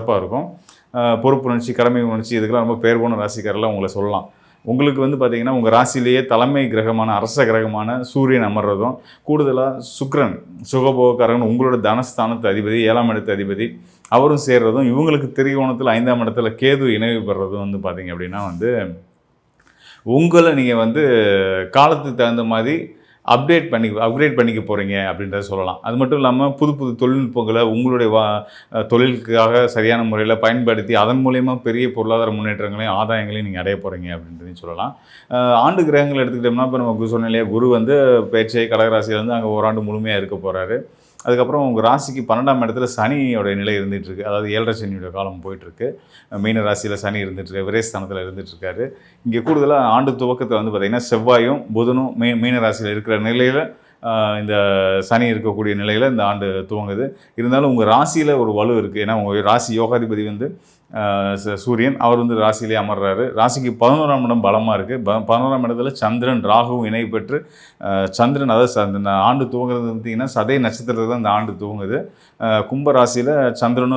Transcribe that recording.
சிறப்பாக இருக்கும். பொறுப்புணர்ச்சி, கடமை உணர்ச்சி இதுக்கெல்லாம் ரொம்ப பேர் போன ராசிக்காரெல்லாம் உங்களை சொல்லலாம். உங்களுக்கு வந்து பார்த்திங்கன்னா உங்கள் ராசியிலேயே தலைமை கிரகமான அரச கிரகமான சூரியன் அமர்றதும், கூடுதலாக சுக்கிரன் சுகபோகக்காரன் உங்களோட தனஸ்தானத்து அதிபதி 7ஆம் இடத்து அதிபதி அவரும் சேர்றதும், இவங்களுக்கு திரிகோணத்தில் 5ஆம் இடத்துல கேது இணைவு பெறதும் வந்து பார்த்திங்க அப்படின்னா வந்து உங்களை நீங்கள் வந்து காலத்துக்கு தகுந்த மாதிரி அப்கிரேட் பண்ணிக்க போகிறீங்க அப்படின்றத சொல்லலாம். அது மட்டும் இல்லாமல் புது புது தொழில்நுட்பங்களை உங்களுடைய தொழிலுக்காக சரியான முறையில் பயன்படுத்தி அதன் மூலயமா பெரிய பொருளாதார முன்னேற்றங்களையும் ஆதாயங்களையும் நீங்கள் அடைய போகிறீங்க அப்படின்றதையும் சொல்லலாம். ஆண்டு கிரகங்கள் எடுத்துக்கிட்டோம்னா இப்போ நம்ம சொன்ன இல்லையா, குரு வந்து பேச்சை கடகராசியிலேருந்து அங்கே ஓராண்டு முழுமையாக இருக்க போகிறாரு. அதுக்கப்புறம் உங்கள் ராசிக்கு 12ஆம் இடத்துல சனியோட நிலை இருந்துகிட்ருக்கு. அதாவது 7.5 சனியோட காலம் போயிட்டுருக்கு. மீன ராசியில் சனி இருந்துகிட்ருக்கு, விரயஸ்தானத்தில் இருந்துகிட்ருக்காரு. இங்கே கூடுதலாக ஆண்டு துவக்கத்தில் வந்து பார்த்திங்கன்னா செவ்வாயும் புதனும் மீன ராசியில் இருக்கிற நிலையில் இந்த சனி இருக்கக்கூடிய நிலையில் இந்த ஆண்டு துவங்குது. இருந்தாலும் உங்கள் ராசியில் ஒரு வலு இருக்குது. ஏன்னா உங்கள் ராசி யோகாதிபதி வந்து சூரியன், அவர் வந்து ராசியிலே அமர்றாரு. ராசிக்கு 11ஆம் இடம் பலமாக இருக்குது. 11ஆம் இடத்துல சந்திரன் ராகுவும் இணை பெற்று சந்திரன், அதாவது இந்த ஆண்டு துவங்குறது பார்த்திங்கன்னா சதய நட்சத்திரத்தில் தான் இந்த ஆண்டு துவங்குது. கும்ப ராசியில் சந்திரனும்